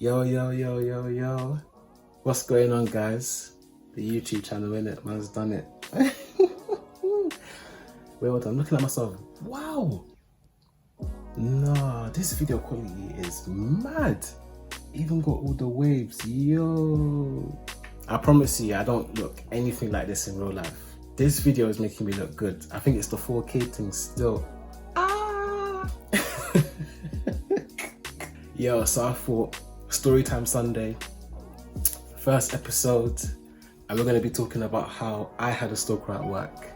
Yo. What's going on, guys? The YouTube channel, innit? Man's done it. Wait, hold on. I'm looking at myself. Wow. Nah, this video quality is mad. Even got all the waves. Yo. I promise you, I don't look anything like this in real life. This video is making me look good. I think it's the 4K thing still. Yo, so I thought, Storytime Sunday, first episode, and we're going to be talking about how I had a stalker at work.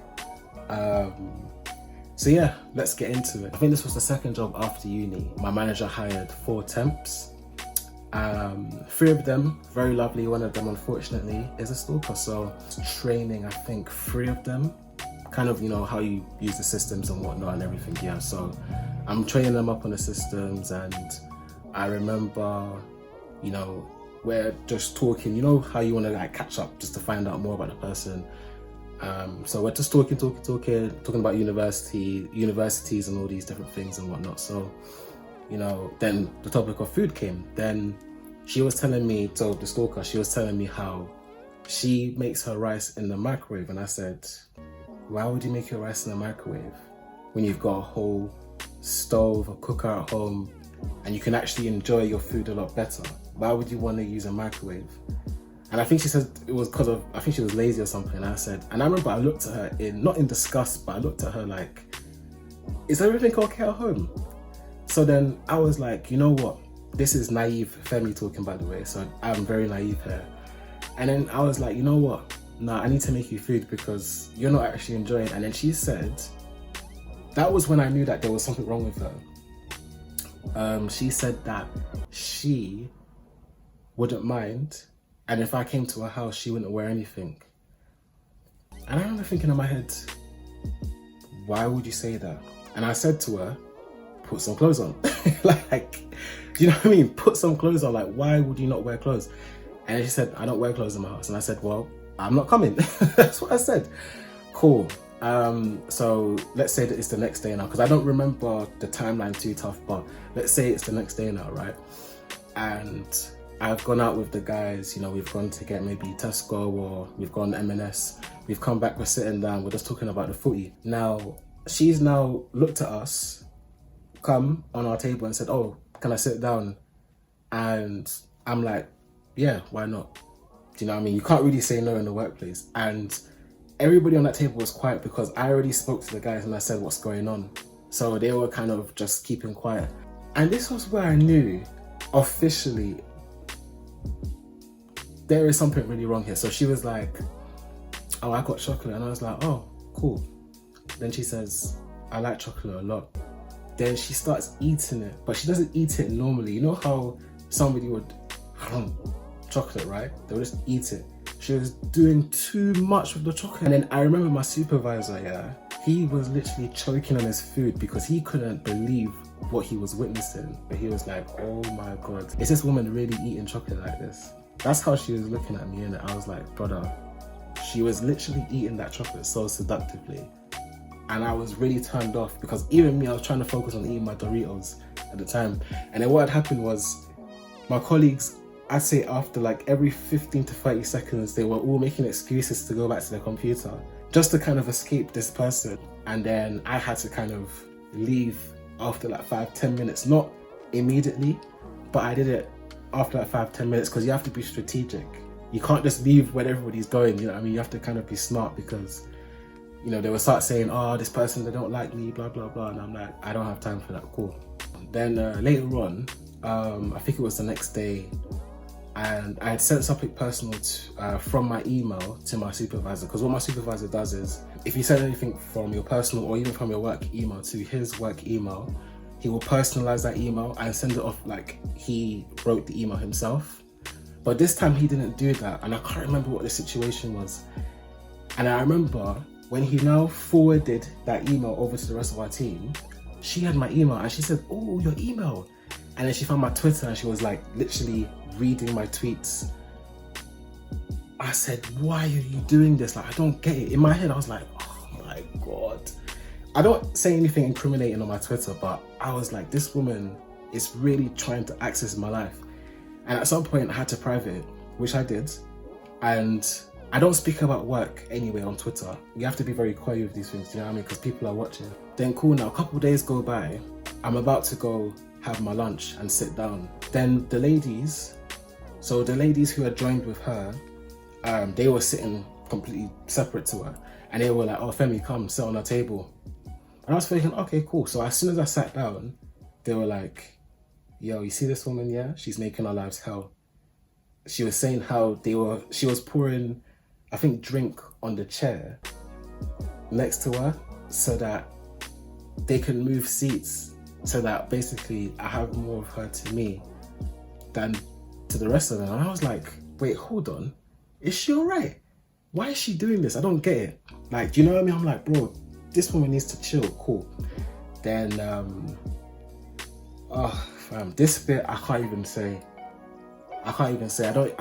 So yeah, let's get into it. I think this was the second job after uni. My manager hired 4 temps. 3 of them, very lovely. One of them, unfortunately, is a stalker. So training, I think, 3 of them. Kind of, you know, how you use the systems and whatnot and everything, yeah. So I'm training them up on the systems, and I remember, you know, we're just talking, you know how you want to like catch up just to find out more about the person. So we're just talking about universities and all these different things and whatnot. So, you know, then the topic of food came. Then she was telling me, so the stalker, she was telling me how she makes her rice in the microwave. And I said, why would you make your rice in the microwave when you've got a whole stove, a cooker at home, and you can actually enjoy your food a lot better? Why would you want to use a microwave? And I think she said it was because of, I think she was lazy or something. And I said, and I remember I looked at her not in disgust, but I looked at her like, is everything okay at home? So then I was like, you know what? This is naive Femi talking, by the way. So I'm very naive here. And then I was like, you know what? Nah, I need to make you food because you're not actually enjoying it. And then she said, that was when I knew that there was something wrong with her. She said that she wouldn't mind, and if I came to her house, she wouldn't wear anything. And I remember thinking in my head, why would you say that? And I said to her, put some clothes on. Like, do you know what I mean? Put some clothes on. Like, why would you not wear clothes? And she said, I don't wear clothes in my house. And I said, well, I'm not coming. That's what I said. Cool. So let's say that it's the next day now, because I don't remember the timeline too tough, but let's say it's the next day now, right? And I've gone out with the guys, you know, we've gone to get maybe Tesco, or we've gone M&S, we've come back, we're sitting down, we're just talking about the footy. Now, she's now looked at us, come on our table and said, oh, can I sit down? And I'm like, yeah, why not? Do you know what I mean? You can't really say no in the workplace. And everybody on that table was quiet because I already spoke to the guys and I said what's going on. So they were kind of just keeping quiet. And this was where I knew officially there is something really wrong here. So she was like, oh, I got chocolate. And I was like, oh, cool. Then she says, I like chocolate a lot. Then she starts eating it, but she doesn't eat it normally. You know how somebody would chocolate, right? They would just eat it. She was doing too much with the chocolate. And then I remember my supervisor, yeah, he was literally choking on his food because he couldn't believe what he was witnessing. But he was like, oh my God, is this woman really eating chocolate like this? That's how she was looking at me, and I was like, brother, she was literally eating that chocolate so seductively. And I was really turned off because even me, I was trying to focus on eating my Doritos at the time. And then what had happened was my colleagues, I'd say after like every 15 to 30 seconds, they were all making excuses to go back to their computer just to kind of escape this person. And then I had to kind of leave after like 5-10 minutes, not immediately, but I did it after like 5-10 minutes because you have to be strategic. You can't just leave when everybody's going, you know what I mean? You have to kind of be smart because, you know, they will start saying, oh, this person, they don't like me, blah, blah, blah. And I'm like, I don't have time for that, cool. Then later on, I think it was the next day, and I had sent something personal from my email to my supervisor, because what my supervisor does is, if you send anything from your personal or even from your work email to his work email, he will personalize that email and send it off like he wrote the email himself. But this time he didn't do that, and I can't remember what the situation was. And I remember when he now forwarded that email over to the rest of our team, she had my email and she said, oh, your email. And then she found my Twitter and she was like literally reading my tweets. I said, why are you doing this? Like, I don't get it. In my head, I was like, oh my God. I don't say anything incriminating on my Twitter, but I was like, this woman is really trying to access my life. And at some point I had to private it, which I did. And I don't speak about work anyway on Twitter. You have to be very coy with these things, do you know what I mean? Because people are watching. Then cool, now a couple of days go by. I'm about to go have my lunch and sit down. Then the ladies who had joined with her, they were sitting completely separate to her. And they were like, oh, Femi, come sit on our table. And I was thinking, okay, cool. So as soon as I sat down, they were like, yo, you see this woman, yeah? She's making our lives hell. She was saying how she was pouring, I think, drink on the chair next to her so that they can move seats, so that basically I have more of her to me than to the rest of them. And I was like, wait, hold on. Is she all right? Why is she doing this? I don't get it. Like, do you know what I mean? I'm like, bro, this woman needs to chill. Cool. Then, this bit I can't even say. I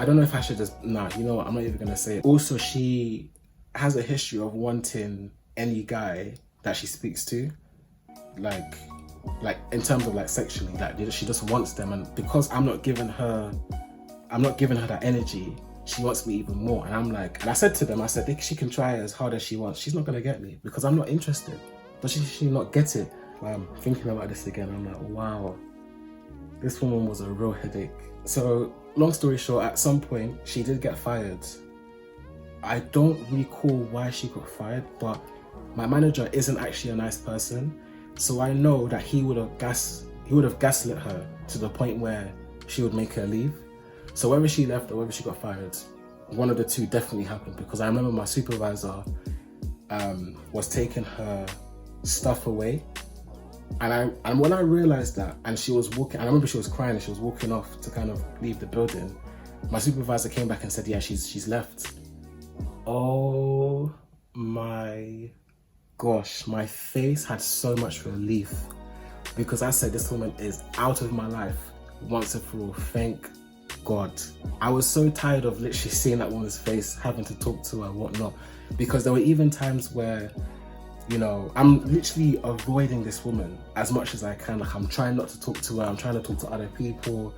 don't know if I should just, nah, you know what? I'm not even gonna say it. Also, she has a history of wanting any guy that she speaks to, like in terms of like sexually, like she just wants them. And because I'm not giving her that energy, she wants me even more. And I'm like, and I said to them, I said, she can try as hard as she wants. She's not gonna get me because I'm not interested. Does she not get it? I'm thinking about this again. I'm like, wow, this woman was a real headache. So long story short, at some point she did get fired. I don't recall why she got fired, but my manager isn't actually a nice person. So I know that he would have gaslit her to the point where she would make her leave. So whether she left or whether she got fired, one of the two definitely happened, because I remember my supervisor was taking her stuff away. And when I realized that, and she was walking, I remember she was crying and she was walking off to kind of leave the building, my supervisor came back and said, yeah, she's left. Oh my gosh, my face had so much relief, because I said, this woman is out of my life once and for all, thank God. I was so tired of literally seeing that woman's face, having to talk to her, whatnot, because there were even times where, you know, I'm literally avoiding this woman as much as I can. Like, I'm trying not to talk to her, I'm trying to talk to other people.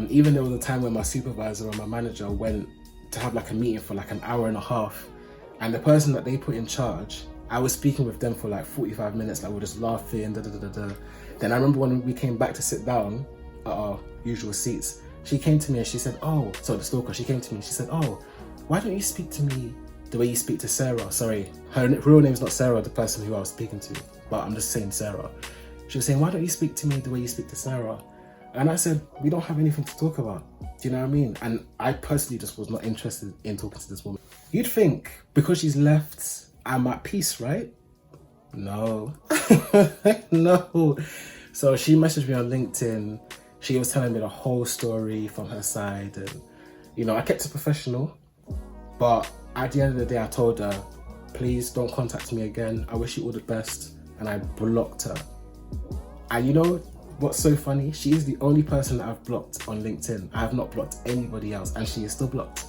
Even there was a time when my supervisor or my manager went to have like a meeting for like an hour and a half, and the person that they put in charge, I was speaking with them for like 45 minutes, like we're just laughing, Then I remember when we came back to sit down at our usual seats, she came to me and she said, oh, so the stalker, she came to me and she said, oh, why don't you speak to me the way you speak to Sarah? Sorry, her real name's not Sarah, the person who I was speaking to, but I'm just saying Sarah. She was saying, why don't you speak to me the way you speak to Sarah? And I said, we don't have anything to talk about. Do you know what I mean? And I personally just was not interested in talking to this woman. You'd think because she's left, I'm at peace, right? No. No. So she messaged me on LinkedIn. She was telling me the whole story from her side. And, you know, I kept it professional. But at the end of the day, I told her, please don't contact me again. I wish you all the best. And I blocked her. And you know what's so funny? She is the only person that I've blocked on LinkedIn. I have not blocked anybody else, and she is still blocked.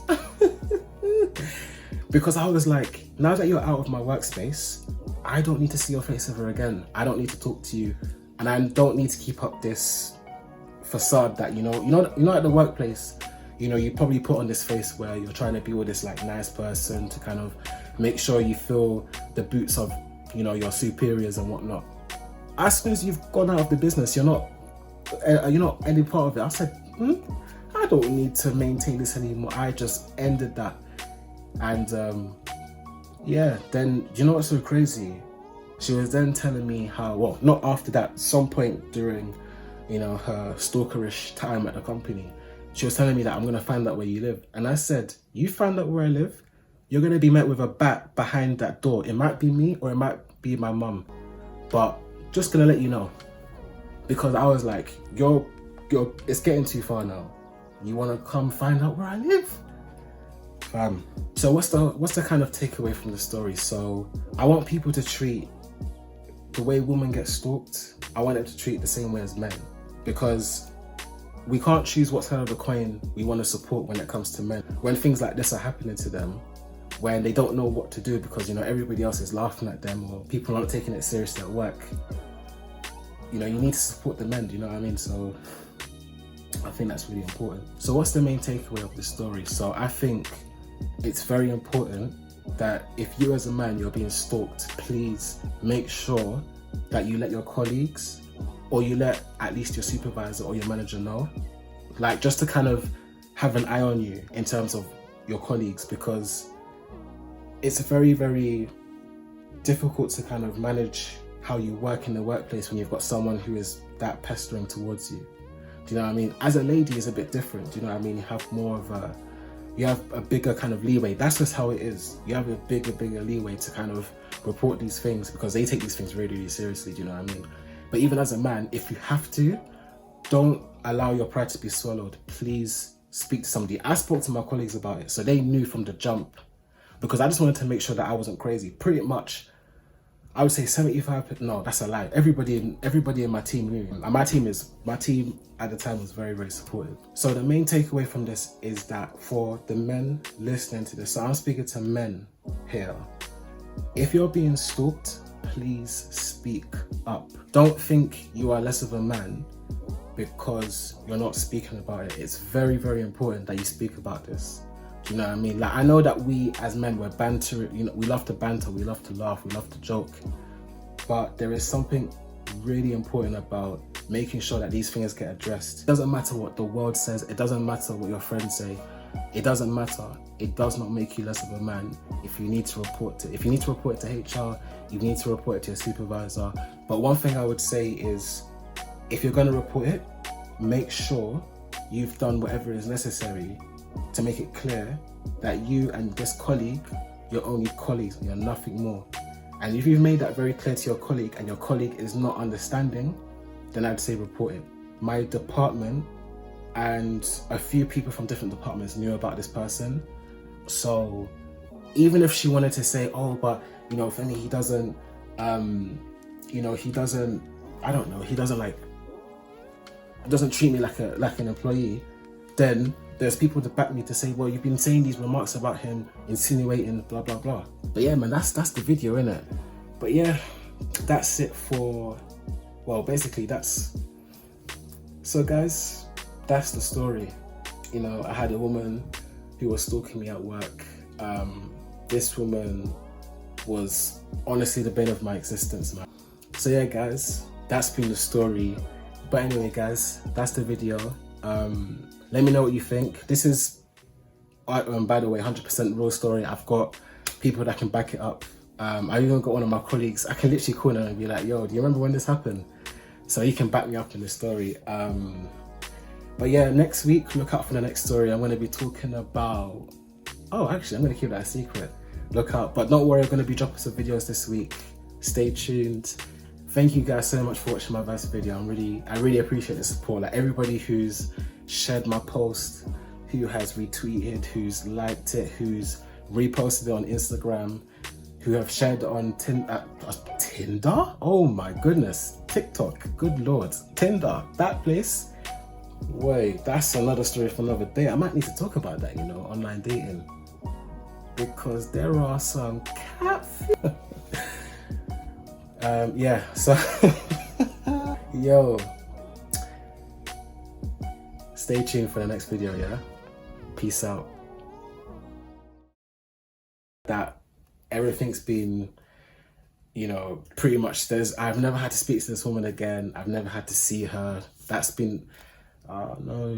Because I was like, now that you're out of my workspace, I don't need to see your face ever again. I don't need to talk to you. And I don't need to keep up this facade that, you know, at the workplace, you know, you probably put on this face where you're trying to be with this like nice person to kind of make sure you feel the boots of, you know, your superiors and whatnot. As soon as you've gone out of the business, you're not any part of it. I said, I don't need to maintain this anymore. I just ended that. And yeah, then you know what's so crazy? She was then telling me how, well, not after that, some point during, you know, her stalkerish time at the company, she was telling me that I'm gonna find out where you live. And I said, you find out where I live, you're gonna be met with a bat behind that door. It might be me or it might be my mum, but just gonna let you know. Because I was like, it's getting too far now. You wanna come find out where I live? So what's the kind of takeaway from the story? So I want people to treat the way women get stalked, I want them to treat it the same way as men, because we can't choose what side of the coin we want to support when it comes to men. When things like this are happening to them, when they don't know what to do because, you know, everybody else is laughing at them or people aren't taking it seriously at work, you know, you need to support the men, do you know what I mean? So I think that's really important. So what's the main takeaway of this story? So I think it's very important that if you as a man, you're being stalked, please make sure that you let your colleagues, or you let at least your supervisor or your manager know, like just to kind of have an eye on you in terms of your colleagues, because it's very, very difficult to kind of manage how you work in the workplace when you've got someone who is that pestering towards you. Do you know what I mean? As a lady, it's a bit different. Do you know what I mean? You have more of a, you have a bigger kind of leeway. That's just how it is. You have a bigger leeway to kind of report these things, because they take these things really, really seriously. Do you know what I mean? But even as a man, if you have to, don't allow your pride to be swallowed. Please speak to somebody. I spoke to my colleagues about it, so they knew from the jump, because I just wanted to make sure that I wasn't crazy. Pretty much, I would say 75%, no, that's a lie. Everybody in my team knew. And my team at the time was very, very supportive. So the main takeaway from this is that for the men listening to this, so I'm speaking to men here, if you're being stalked, please speak up. Don't think you are less of a man because you're not speaking about it. It's very, very important that you speak about this. Do you know what I mean? Like, I know that we as men, we're banter, you know, we love to banter, we love to laugh, we love to joke, but there is something really important about making sure that these things get addressed. It doesn't matter what the world says, it doesn't matter what your friends say, it doesn't matter. It does not make you less of a man if you need to report it. If you need to report it to HR, you need to report it to your supervisor. But one thing I would say is, if you're going to report it, make sure you've done whatever is necessary to make it clear that you and this colleague, you're only colleagues and you're nothing more. And if you've made that very clear to your colleague and your colleague is not understanding, then I'd say report it. My department and a few people from different departments knew about this person. So even if she wanted to say, oh, but you know, Femi, he doesn't, you know, he doesn't, I don't know, he doesn't treat me like an employee, then there's people to back me to say, well, you've been saying these remarks about him, insinuating, blah, blah, blah. But yeah, man, that's the video, innit? But yeah, that's it for, well, basically so guys, that's the story. You know, I had a woman who was stalking me at work. This woman was honestly the bane of my existence, man. So yeah, guys, that's been the story. But anyway, guys, that's the video. Let me know what you think. This is, by the way, 100% real story. I've got people that can back it up. I even got one of my colleagues. I can literally call them and be like, yo, do you remember when this happened? So he can back me up in this story. But yeah, next week, look out for the next story. I'm going to be talking about, oh, actually, I'm going to keep that a secret. Look out. But don't worry, I'm going to be dropping some videos this week. Stay tuned. Thank you guys so much for watching my first video. I really appreciate the support. Like, everybody who's shared my post, who has retweeted, who's liked it, who's reposted it on Instagram, who have shared it on Tinder? Oh my goodness. TikTok, good lord. Tinder, that place. Wait, that's another story for another day. I might need to talk about that, you know, online dating. Because there are some catfish. Yeah, so yo, stay tuned for the next video, yeah? Peace out. That everything's been, you know, pretty much I've never had to speak to this woman again. I've never had to see her. That's been, no.